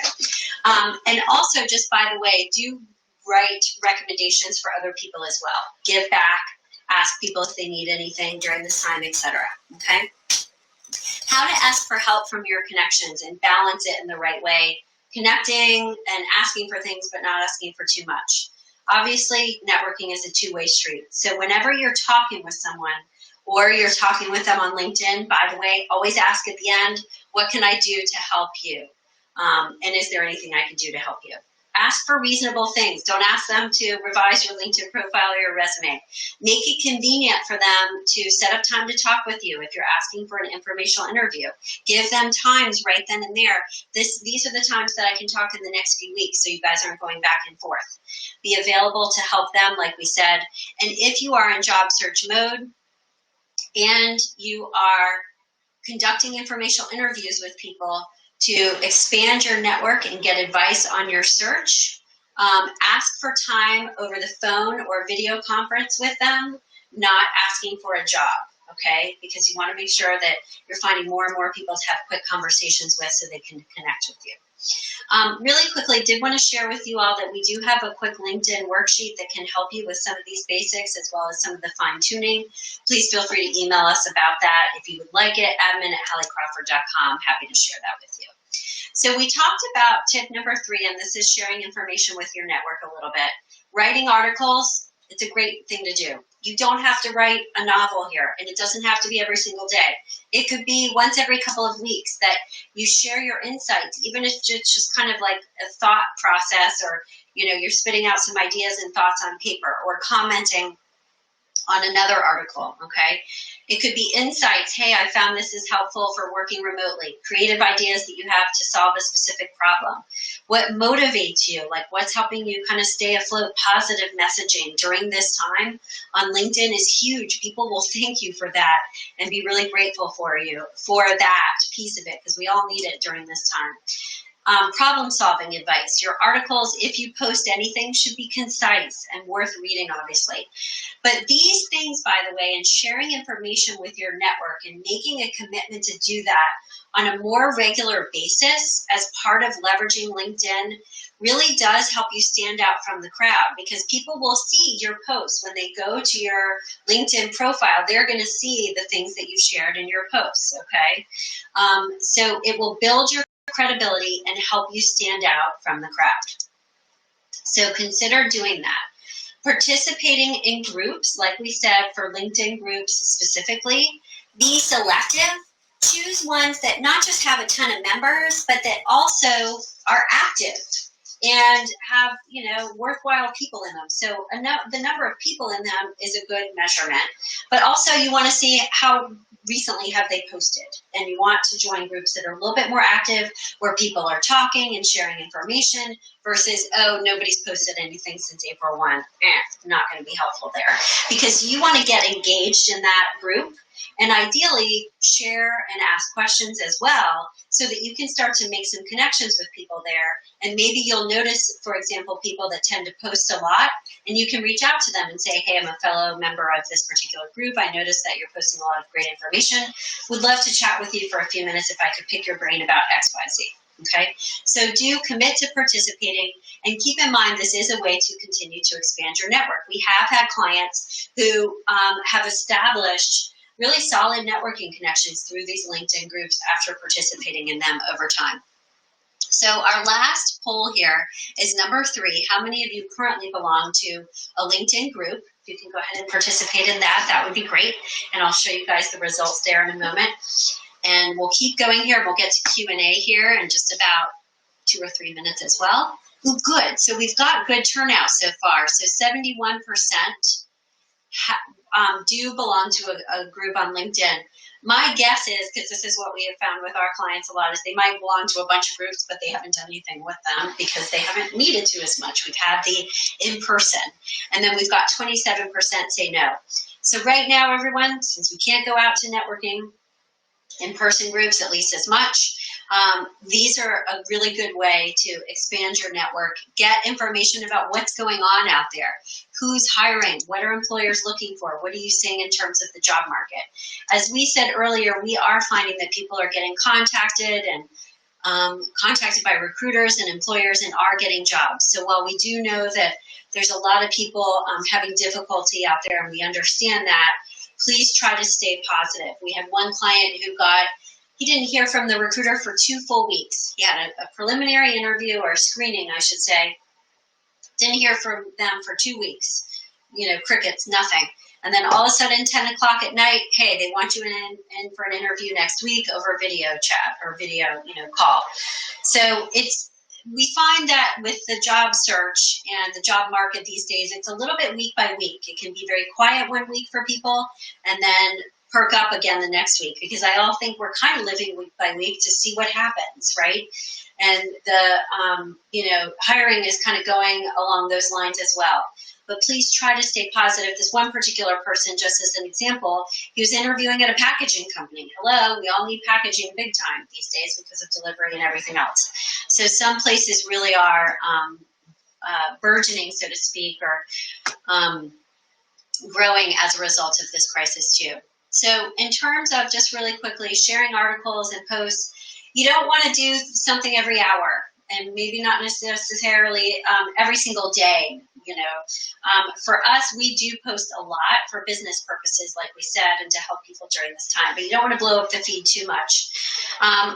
And also, just by the way, do write recommendations for other people as well. Give back. Ask people if they need anything during this time, etc. Okay? How to ask for help from your connections and balance it in the right way. Connecting and asking for things, but not asking for too much. Obviously, networking is a two-way street. So whenever you're talking with someone, or you're talking with them on LinkedIn, by the way, always ask at the end, what can I do to help you? And is there anything I can do to help you? Ask for reasonable things. Don't ask them to revise your LinkedIn profile or your resume. Make it convenient for them to set up time to talk with you if you're asking for an informational interview. Give them times right then and there. These are the times that I can talk in the next few weeks, so you guys aren't going back and forth. Be available to help them, like we said. And if you are in job search mode and you are conducting informational interviews with people, to expand your network and get advice on your search, ask for time over the phone or video conference with them, not asking for a job, okay? Because you want to make sure that you're finding more and more people to have quick conversations with, so they can connect with you. Really quickly, did want to share with you all that we do have a quick LinkedIn worksheet that can help you with some of these basics, as well as some of the fine tuning. Please feel free to email us about that if you would like it, admin@halliecrawford.com. Happy to share that with you. So we talked about tip number 3, and this is sharing information with your network a little bit. Writing articles, it's a great thing to do. You don't have to write a novel here, and it doesn't have to be every single day. It could be once every couple of weeks that you share your insights, even if it's just kind of like a thought process, or you're spitting out some ideas and thoughts on paper, or commenting on another article, okay? It could be insights. Hey, I found this is helpful for working remotely. Creative ideas that you have to solve a specific problem. What motivates you? Like, what's helping you kind of stay afloat? Positive messaging during this time on LinkedIn is huge. People will thank you for that and be really grateful for you for that piece of it, because we all need it during this time. Problem-solving advice. Your articles, if you post anything, should be concise and worth reading, obviously. But these things, by the way, and sharing information with your network and making a commitment to do that on a more regular basis as part of leveraging LinkedIn really does help you stand out from the crowd, because people will see your posts. When they go to your LinkedIn profile, they're going to see the things that you've shared in your posts, okay? So it will build your credibility and help you stand out from the crowd. So consider doing that. Participating in groups, like we said, for LinkedIn groups specifically, be selective. Choose ones that not just have a ton of members, but that also are active and have, worthwhile people in them. So the number of people in them is a good measurement. But also you want to see how recently have they posted. And you want to join groups that are a little bit more active, where people are talking and sharing information, versus, oh, nobody's posted anything since April 1. Not going to be helpful there. Because you want to get engaged in that group, and ideally share and ask questions as well, so that you can start to make some connections with people there. And maybe you'll notice, for example, people that tend to post a lot, and you can reach out to them and say, hey, I'm a fellow member of this particular group. I noticed that you're posting a lot of great information. Would love to chat with you for a few minutes if I could pick your brain about XYZ. Okay, so do commit to participating, and keep in mind this is a way to continue to expand your network. We have had clients who have established really solid networking connections through these LinkedIn groups after participating in them over time. So our last poll here is number 3. How many of you currently belong to a LinkedIn group? If you can go ahead and participate in that, that would be great. And I'll show you guys the results there in a moment. And we'll keep going here. We'll get to Q&A here in just about 2 or 3 minutes as well. Ooh, good. So we've got good turnout so far. So 71% do belong to a group on LinkedIn. My guess is, because this is what we have found with our clients a lot, is they might belong to a bunch of groups, but they haven't done anything with them because they haven't needed to as much. We've had the in-person. And then we've got 27% say no. So right now, everyone, since we can't go out to networking in-person groups at least as much, these are a really good way to expand your network, get information about what's going on out there, who's hiring, what are employers looking for, what are you seeing in terms of the job market. As we said earlier, we are finding that people are getting contacted by recruiters and employers and are getting jobs. So while we do know that there's a lot of people having difficulty out there, and we understand that, please try to stay positive. We had one client who he didn't hear from the recruiter for 2 full weeks. He had a preliminary interview, or screening, I should say. Didn't hear from them for 2 weeks. Crickets, nothing. And then all of a sudden, 10 o'clock at night, hey, they want you in for an interview next week over video chat or video, call. So we find that with the job search and the job market these days, it's a little bit week by week. It can be very quiet one week for people, and then perk up again the next week, because I all think we're kind of living week by week to see what happens, right? And the hiring is kind of going along those lines as well. But please try to stay positive. This one particular person, just as an example, he was interviewing at a packaging company. Hello, we all need packaging big time these days because of delivery and everything else. So some places really are burgeoning, so to speak, or growing as a result of this crisis too. So in terms of just really quickly sharing articles and posts, you don't want to do something every hour, and maybe not necessarily every single day. For us, we do post a lot for business purposes, like we said, and to help people during this time. But you don't want to blow up the feed too much.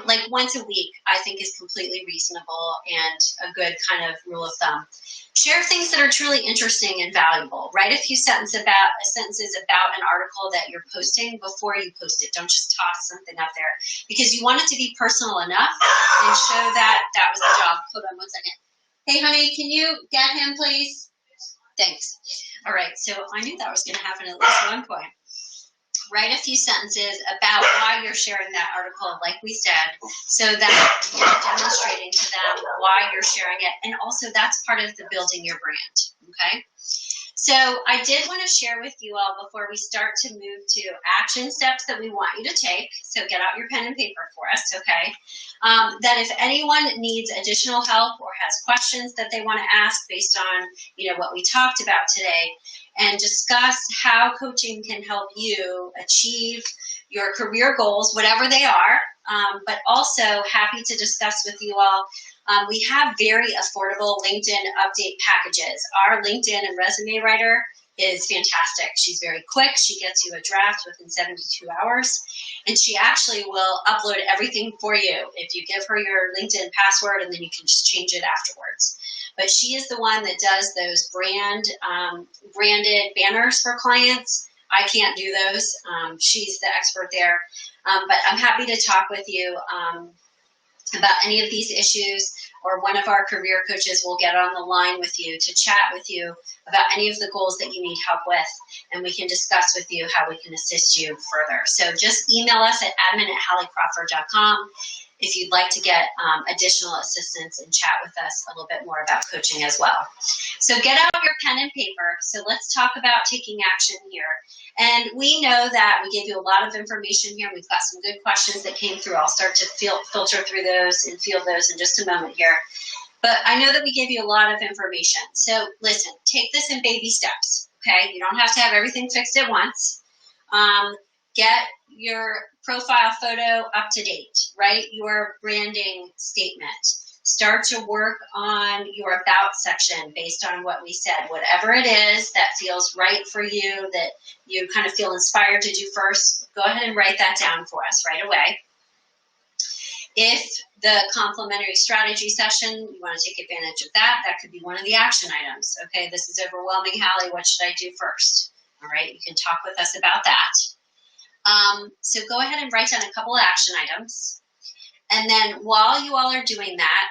Like once a week, I think, is completely reasonable and a good kind of rule of thumb. Share things that are truly interesting and valuable. Write a few sentences about an article that you're posting before you post it. Don't just toss something up there, because you want it to be personal enough and show that was the job. Hold on one second. Hey, honey, can you get him, please? Thanks. All right, so I knew that was going to happen at least one point. Write a few sentences about why you're sharing that article, like we said, so that you're demonstrating to them why you're sharing it. And also that's part of the building your brand, okay? So I did want to share with you all, before we start to move to action steps that we want you to take, so get out your pen and paper for us, okay, that if anyone needs additional help or has questions that they want to ask based on, what we talked about today, and discuss how coaching can help you achieve your career goals, whatever they are, but also happy to discuss with you all. We have very affordable LinkedIn update packages. Our LinkedIn and resume writer is fantastic. She's very quick. She gets you a draft within 72 hours, and she actually will upload everything for you if you give her your LinkedIn password, and then you can just change it afterwards. But she is the one that does those branded banners for clients. I can't do those. She's the expert there. But I'm happy to talk with you about any of these issues, or one of our career coaches will get on the line with you to chat with you about any of the goals that you need help with, and we can discuss with you how we can assist you further. So just email us at admin@halliecrawford.com if you'd like to get additional assistance and chat with us a little bit more about coaching as well. So get out your pen and paper. So let's talk about taking action here. And we know that we gave you a lot of information here. We've got some good questions that came through. I'll start to filter through those and field those in just a moment here. But I know that we gave you a lot of information. So listen, take this in baby steps, okay? You don't have to have everything fixed at once. Get your profile photo up to date, write your branding statement. Start to work on your about section based on what we said. Whatever it is that feels right for you, that you kind of feel inspired to do first, go ahead and write that down for us right away. If the complimentary strategy session, you want to take advantage of that, that could be one of the action items. Okay, this is overwhelming, Hallie. What should I do first? All right, you can talk with us about that. So go ahead and write down a couple of action items. And then while you all are doing that,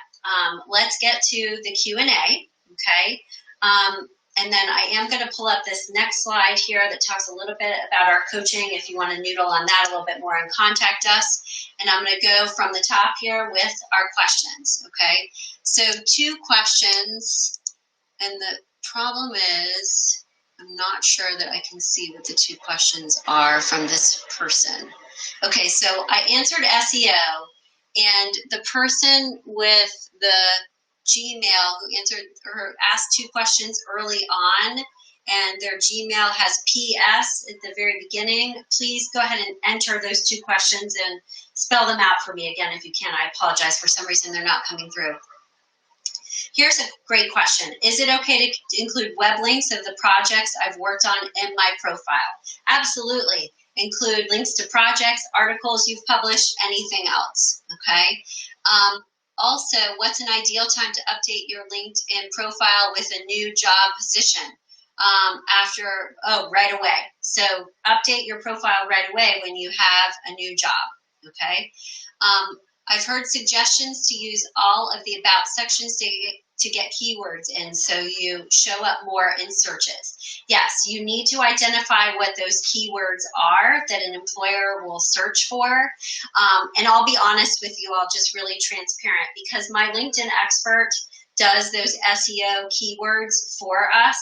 let's get to the Q&A, okay? And then I am going to pull up this next slide here that talks a little bit about our coaching if you want to noodle on that a little bit more and contact us. And I'm going to go from the top here with our questions, okay? So 2 questions, and the problem is I'm not sure that I can see what the 2 questions are from this person. Okay, so I answered SEO, and the person with the Gmail who answered or asked 2 questions early on, and their Gmail has PS at the very beginning, please go ahead and enter those 2 questions and spell them out for me again if you can. I apologize. For some reason, they're not coming through. Here's a great question. Is it okay to include web links of the projects I've worked on in my profile? Absolutely. Include links to projects, articles you've published, anything else, okay? Also, what's an ideal time to update your LinkedIn profile with a new job position? Right away. So update your profile right away when you have a new job, okay? I've heard suggestions to use all of the about sections to get keywords in so you show up more in searches. Yes, you need to identify what those keywords are that an employer will search for. And I'll be honest with you, I'll just really transparent, because my LinkedIn expert does those SEO keywords for us.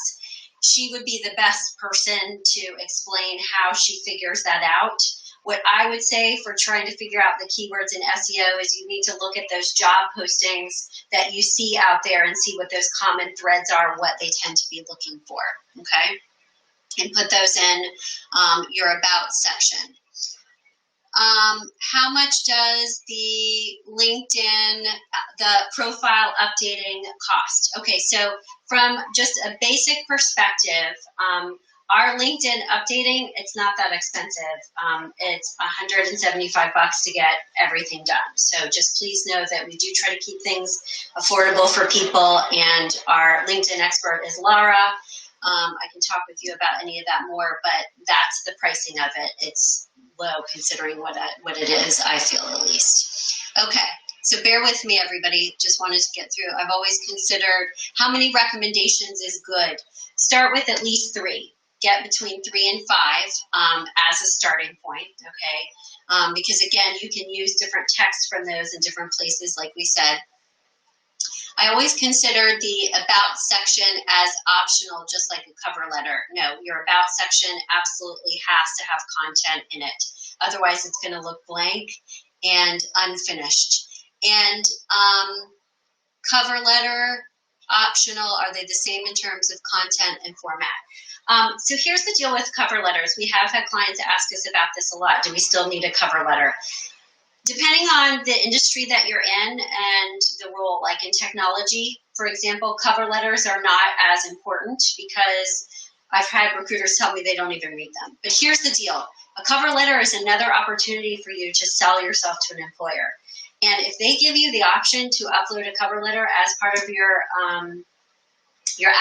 She would be the best person to explain how she figures that out. What I would say for trying to figure out the keywords in SEO is you need to look at those job postings that you see out there and see what those common threads are, what they tend to be looking for, okay? And put those in your about section. How much does the LinkedIn, the profile updating cost? Okay, so from just a basic perspective, our LinkedIn updating, it's not that expensive. It's $175 to get everything done. So just please know that we do try to keep things affordable for people, and our LinkedIn expert is Laura. I can talk with you about any of that more, but that's the pricing of it. It's low considering what it is, I feel, at least. Okay, so bear with me, everybody. Just wanted to get through. I've always considered how many recommendations is good. Start with at least 3. Get between 3 and 5 as a starting point, okay? Because again, you can use different text from those in different places, like we said. I always consider the about section as optional, just like a cover letter. No, your about section absolutely has to have content in it. Otherwise, it's going to look blank and unfinished. And cover letter, optional. Are they the same in terms of content and format? So here's the deal with cover letters. We have had clients ask us about this a lot. Do we still need a cover letter? Depending on the industry that you're in and the role, like in technology, for example, cover letters are not as important because I've had recruiters tell me they don't even read them. But here's the deal. A cover letter is another opportunity for you to sell yourself to an employer. And if they give you the option to upload a cover letter as part of your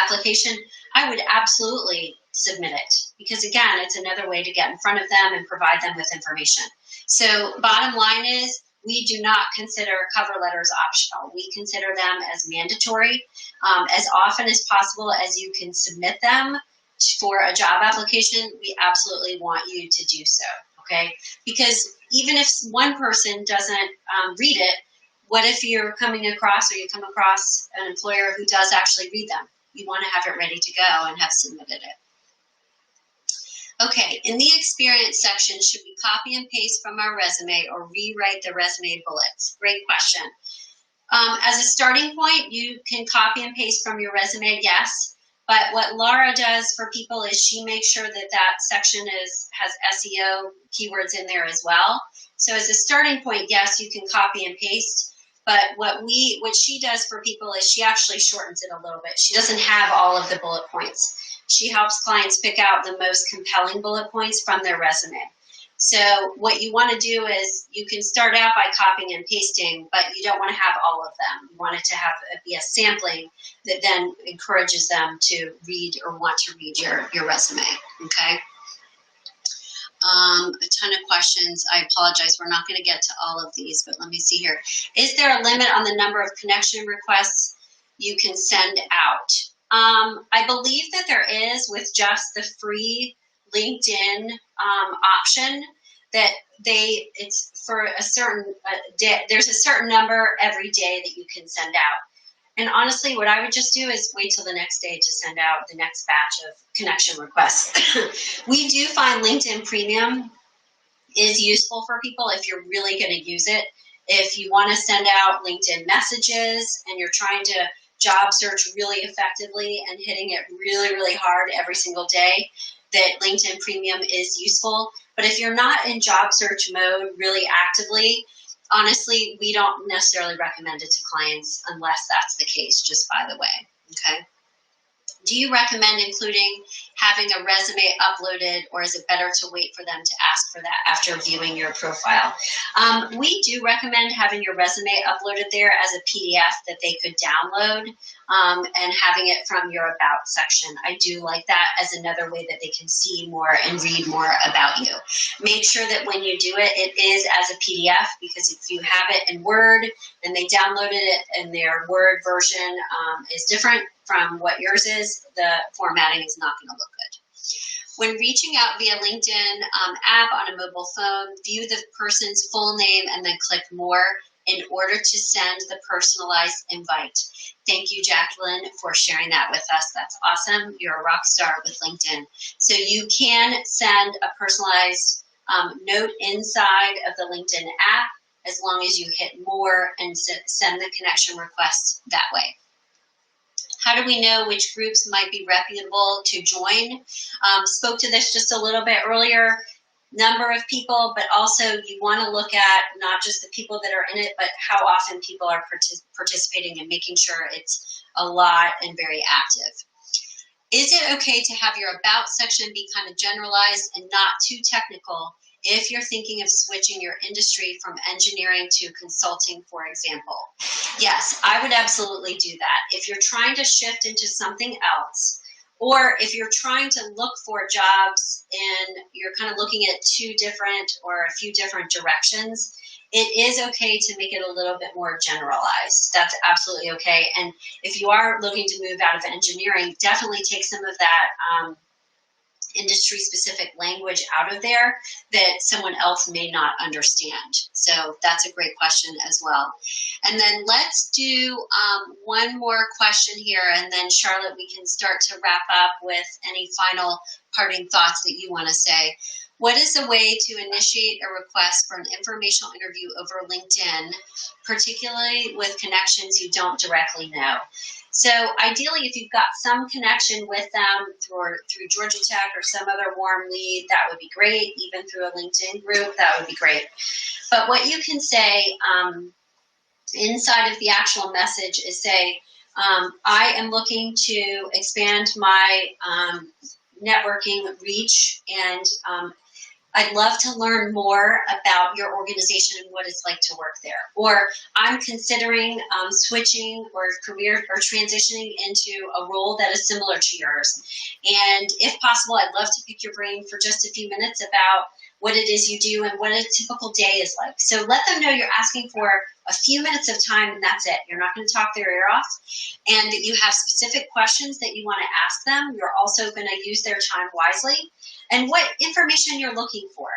application, I would absolutely submit it because, again, it's another way to get in front of them and provide them with information. So bottom line is we do not consider cover letters optional. We consider them as mandatory. As often as possible as you can submit them for a job application, we absolutely want you to do so, okay? Because even if one person doesn't read it, what if you're coming across or you come across an employer who does actually read them? You want to have it ready to go and have submitted it. Okay, in the experience section, should we copy and paste from our resume or rewrite the resume bullets? Great question. As a starting point, you can copy and paste from your resume, yes. But what Laura does for people is she makes sure that that section has SEO keywords in there as well. So as a starting point, yes, you can copy and paste. But what she does for people is she actually shortens it a little bit. She doesn't have all of the bullet points. She helps clients pick out the most compelling bullet points from their resume. So what you want to do is you can start out by copying and pasting, but you don't want to have all of them. You want it to be a sampling that then encourages them to read or want to read your resume, okay? A ton of questions. I apologize. We're not going to get to all of these, but let me see here. Is there a limit on the number of connection requests you can send out? I believe that there is with just the free LinkedIn option that it's for a certain day. There's a certain number every day that you can send out. And honestly, what I would just do is wait till the next day to send out the next batch of connection requests. We do find LinkedIn Premium is useful for people if you're really going to use it. If you want to send out LinkedIn messages and you're trying to job search really effectively and hitting it really, really hard every single day, that LinkedIn Premium is useful. But if you're not in job search mode really actively, honestly, we don't necessarily recommend it to clients unless that's the case, just by the way, okay? Do you recommend including having a resume uploaded, or is it better to wait for them to ask for that after viewing your profile? We do recommend having your resume uploaded there as a PDF that they could download and having it from your About section. I do like that as another way that they can see more and read more about you. Make sure that when you do it, it is as a PDF, because if you have it in Word and they downloaded it and their Word version is different from what yours is, the formatting is not going to look good. When reaching out via LinkedIn app on a mobile phone, view the person's full name and then click More in order to send the personalized invite. Thank you, Jacqueline, for sharing that with us. That's awesome. You're a rock star with LinkedIn. So you can send a personalized note inside of the LinkedIn app as long as you hit More and send the connection request that way. How do we know which groups might be reputable to join? Spoke to this just a little bit earlier. Number of people, but also you want to look at not just the people that are in it, but how often people are participating and making sure it's a lot and very active. Is it okay to have your About section be kind of generalized and not too technical if you're thinking of switching your industry from engineering to consulting, for example? Yes, I would absolutely do that. If you're trying to shift into something else, or if you're trying to look for jobs and you're kind of looking at two different or a few different directions, it is okay to make it a little bit more generalized. That's absolutely okay. And if you are looking to move out of engineering, definitely take some of that industry-specific language out of there that someone else may not understand. So that's a great question as well. And then let's do one more question here, and then Charlotte, we can start to wrap up with any final parting thoughts that you want to say. What is a way to initiate a request for an informational interview over LinkedIn, particularly with connections you don't directly know? So ideally, if you've got some connection with them through Georgia Tech or some other warm lead, that would be great. Even through a LinkedIn group, that would be great. But what you can say inside of the actual message is say, I am looking to expand my networking reach, and I'd love to learn more about your organization and what it's like to work there. Or I'm considering switching or career or transitioning into a role that is similar to yours. And if possible, I'd love to pick your brain for just a few minutes about what it is you do and what a typical day is like. So let them know you're asking for a few minutes of time, and that's it. You're not going to talk their ear off, and that you have specific questions that you want to ask them. You're also going to use their time wisely, and what information you're looking for.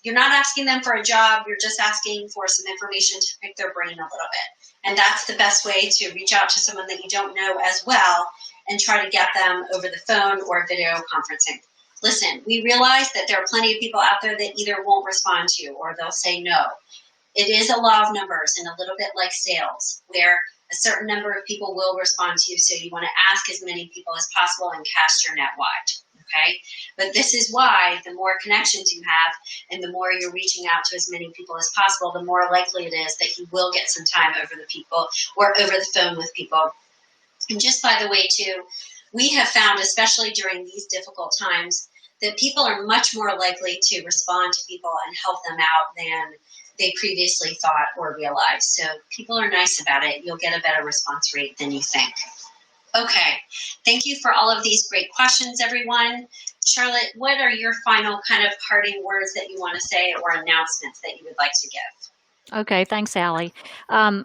You're not asking them for a job. You're just asking for some information to pick their brain a little bit. And that's the best way to reach out to someone that you don't know as well and try to get them over the phone or video conferencing. Listen, we realize that there are plenty of people out there that either won't respond to you or they'll say no. It is a law of numbers, and a little bit like sales, where a certain number of people will respond to you, so you want to ask as many people as possible and cast your net wide. Okay? But this is why the more connections you have and the more you're reaching out to as many people as possible, the more likely it is that you will get some time over the people or over the phone with people. And just by the way, too, we have found, especially during these difficult times, that people are much more likely to respond to people and help them out than they previously thought or realized. So people are nice about it. You'll get a better response rate than you think. Okay, thank you for all of these great questions, everyone. Charlotte, what are your final kind of parting words that you want to say or announcements that you would like to give? Okay, thanks, Hallie.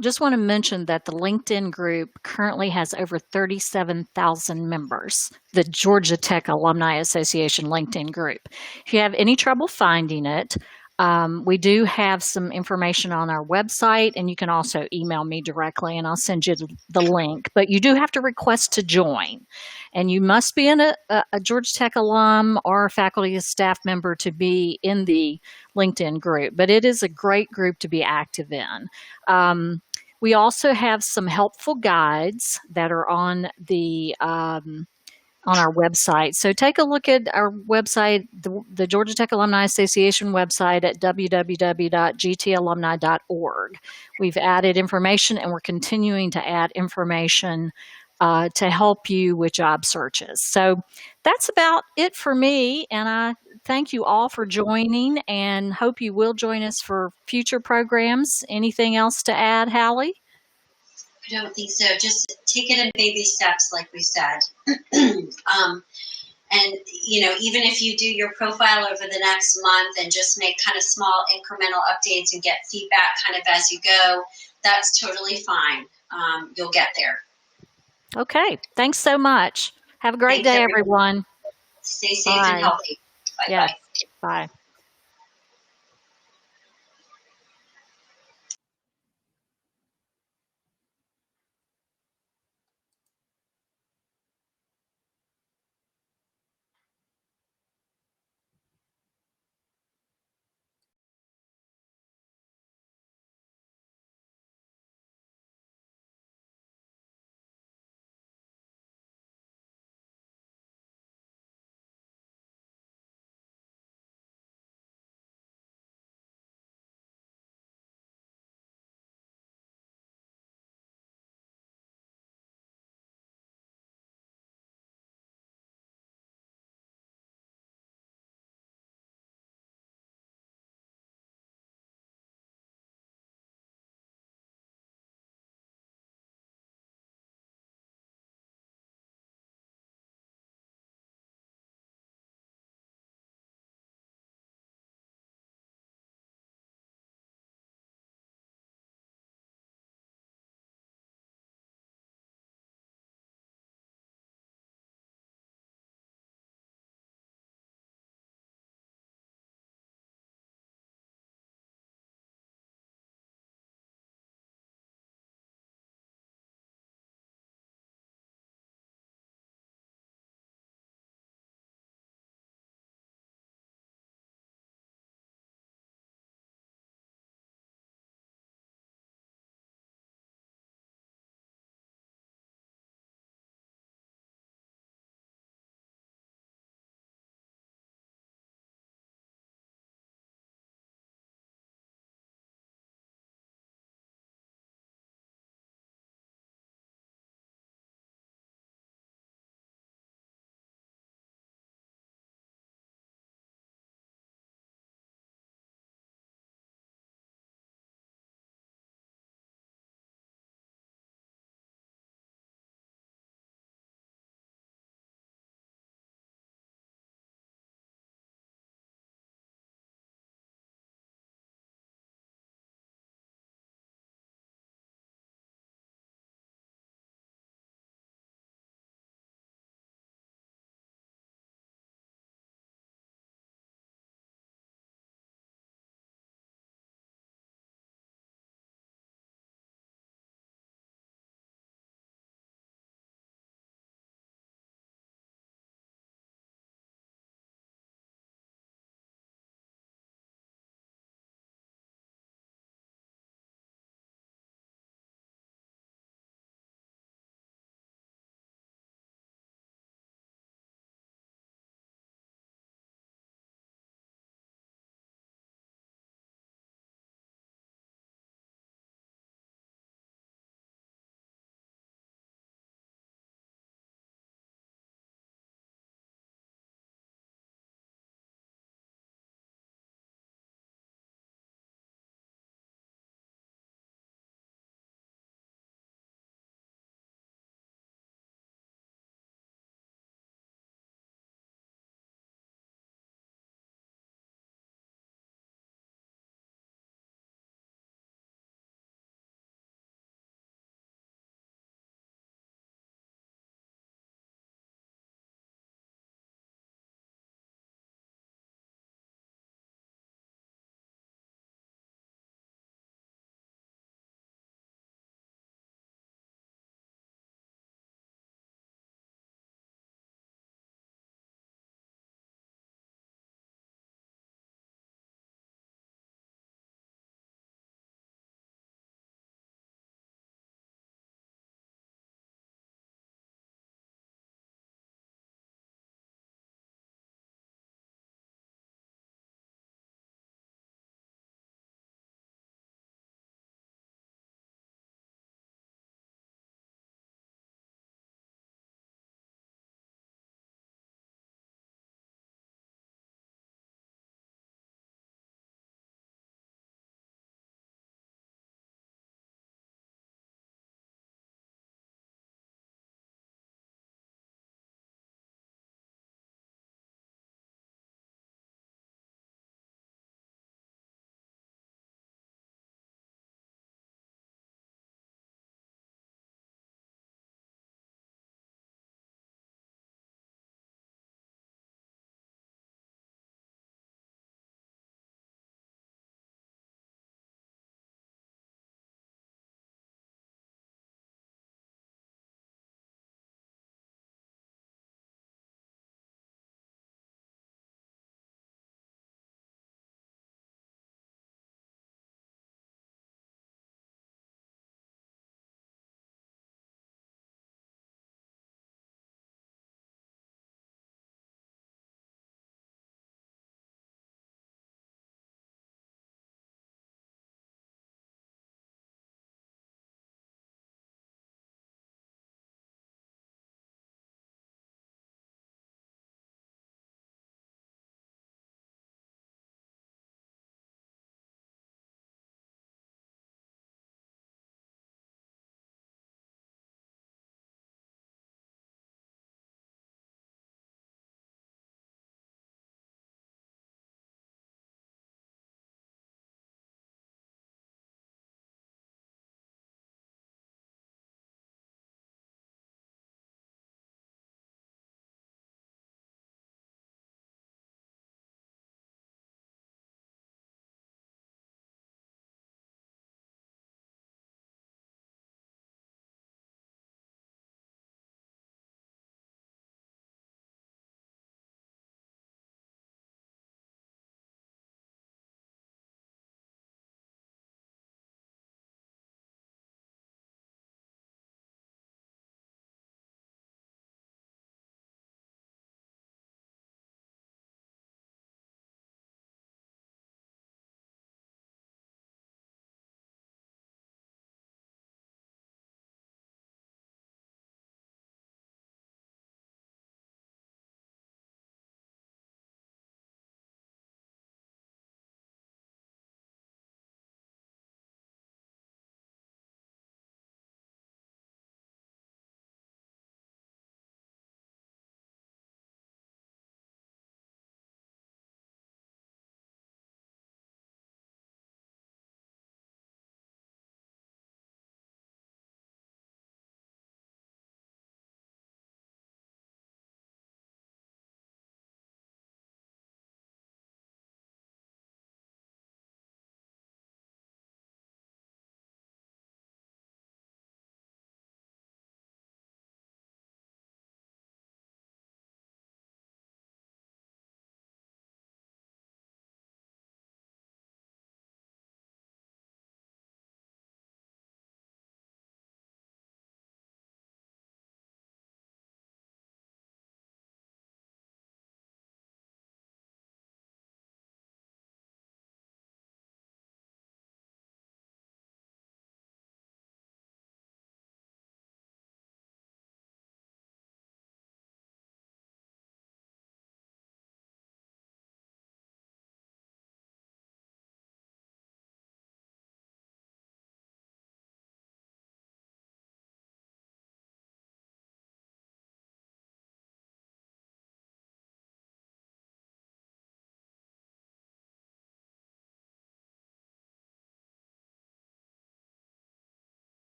Just want to mention that the LinkedIn group currently has over 37,000 members, the Georgia Tech Alumni Association LinkedIn group. If you have any trouble finding it, we do have some information on our website, and you can also email me directly, and I'll send you the link. But you do have to request to join, and you must be a Georgia Tech alum or a faculty or staff member to be in the LinkedIn group. But it is a great group to be active in. We also have some helpful guides that are on our website. So take a look at our website, the Georgia Tech Alumni Association website at www.gtalumni.org. We've added information, and we're continuing to add information to help you with job searches. So that's about it for me, and I thank you all for joining and hope you will join us for future programs. Anything else to add, Hallie? I don't think so. Just take it in baby steps, like we said. And, even if you do your profile over the next month and just make kind of small incremental updates and get feedback kind of as you go, that's totally fine. You'll get there. Okay. Thanks so much. Have a great day, everyone. Stay safe and healthy. Bye-bye. Yes. Bye.